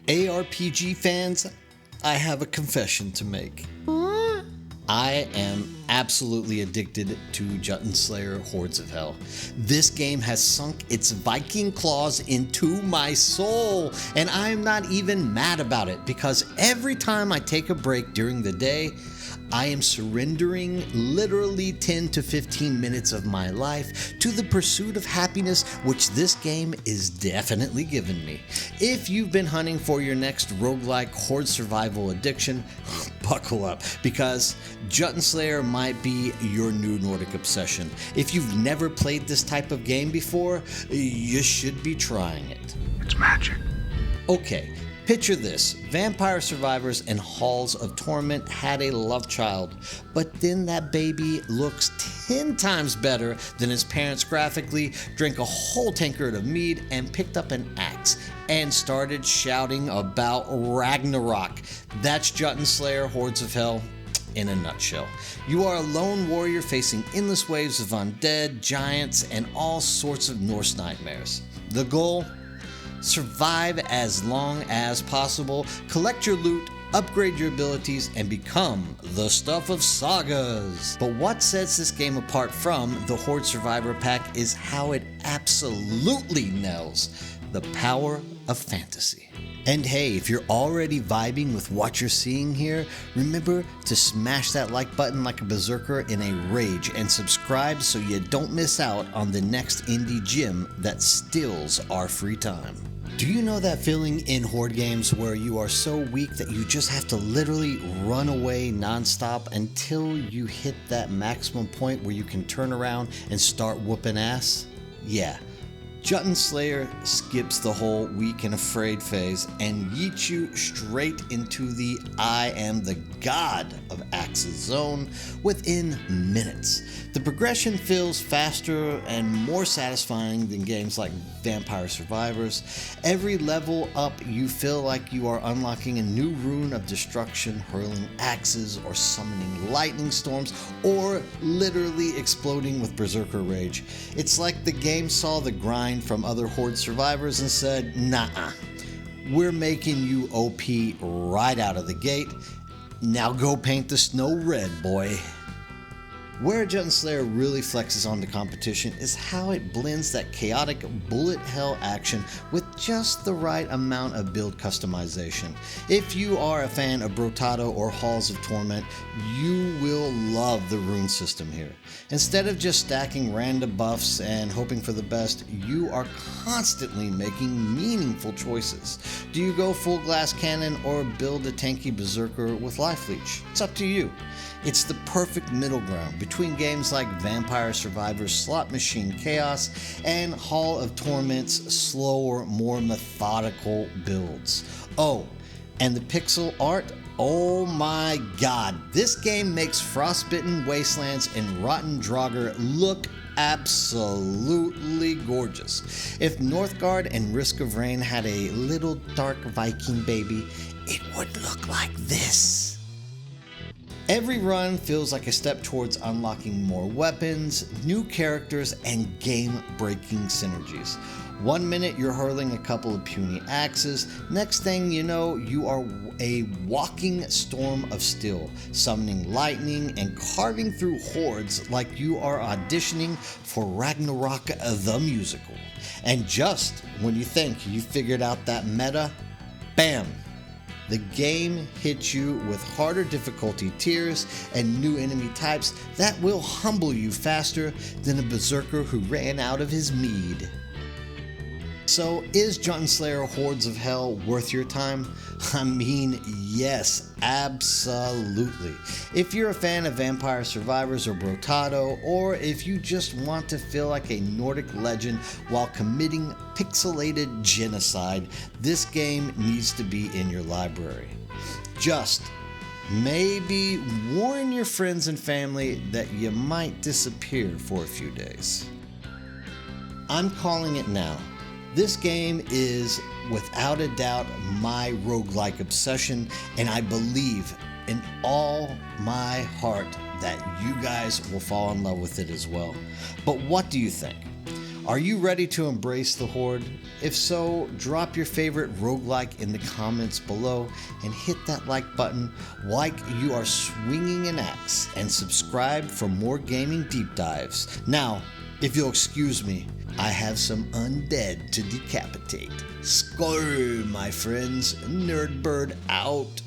ARPG fans, I have a confession to make. I am absolutely addicted to Jotunnslayer Hordes of Hel. This game has sunk its Viking claws into my soul, and I am not even mad about it because every time I take a break during the day, I am surrendering literally 10 to 15 minutes of my life to the pursuit of happiness, which this game is definitely giving me. If you've been hunting for your next roguelike horde survival addiction, buckle up, because Jotunnslayer might be your new Nordic obsession. If you've never played this type of game before, you should be trying it. It's magic. Okay. Picture this, vampire survivors and halls of torment had a love child, but then that baby looks 10 times better than his parents graphically, drank a whole tankard of mead, and picked up an axe and started shouting about Ragnarok. That's Jotunnslayer Hordes of Hel in a nutshell. You are a lone warrior facing endless waves of undead, giants, and all sorts of Norse nightmares. The goal? Survive as long as possible, collect your loot, upgrade your abilities, and become the stuff of sagas. But what sets this game apart from the Horde Survivor Pack is how it absolutely nails the power of fantasy. And hey, if you're already vibing with what you're seeing here, remember to smash that like button like a berserker in a rage and subscribe so you don't miss out on the next indie gem that steals our free time. Do you know that feeling in horde games where you are so weak that you just have to literally run away nonstop until you hit that maximum point where you can turn around and start whooping ass? Yeah. Jotunnslayer skips the whole weak and afraid phase and yeets you straight into the I am the god of axes zone within minutes. The progression feels faster and more satisfying than games like Vampire Survivors. Every level up you feel like you are unlocking a new rune of destruction, hurling axes or summoning lightning storms, or literally exploding with berserker rage. It's like the game saw the grind from other horde survivors and said, nah, we're making you OP right out of the gate. Now go paint the snow red, boy. Where Jotunnslayer really flexes on the competition is how it blends that chaotic bullet hell action with just the right amount of build customization. If you are a fan of Brotado or Halls of Torment, you will love the rune system here. Instead of just stacking random buffs and hoping for the best, you are constantly making meaningful choices. Do you go full glass cannon or build a tanky berserker with life leech? It's up to you. It's the perfect middle ground between games like Vampire Survivors Slot Machine Chaos and Hall of Torment's slower, more methodical builds. Oh, and the pixel art? Oh my god, this game makes Frostbitten Wastelands and Rotten Draugr look absolutely gorgeous. If Northgard and Risk of Rain had a little dark Viking baby, it would look like this. Every run feels like a step towards unlocking more weapons, new characters, and game-breaking synergies. 1 minute you're hurling a couple of puny axes, next thing you know you are a walking storm of steel, summoning lightning and carving through hordes like you are auditioning for Ragnarok the musical. And just when you think you figured out that meta, bam! The game hits you with harder difficulty tiers and new enemy types that will humble you faster than a berserker who ran out of his mead. So is Jotunnslayer Hordes of Hel worth your time? I mean, yes, absolutely. If you're a fan of Vampire Survivors or Brotado, or if you just want to feel like a Nordic legend while committing pixelated genocide, this game needs to be in your library. Just maybe warn your friends and family that you might disappear for a few days. I'm calling it now. This game is, without a doubt, my roguelike obsession, and I believe in all my heart that you guys will fall in love with it as well. But what do you think? Are you ready to embrace the Horde? If so, drop your favorite roguelike in the comments below and hit that like button like you are swinging an axe, and subscribe for more gaming deep dives. Now, if you'll excuse me, I have some undead to decapitate. Skull, my friends. Nerdbird out.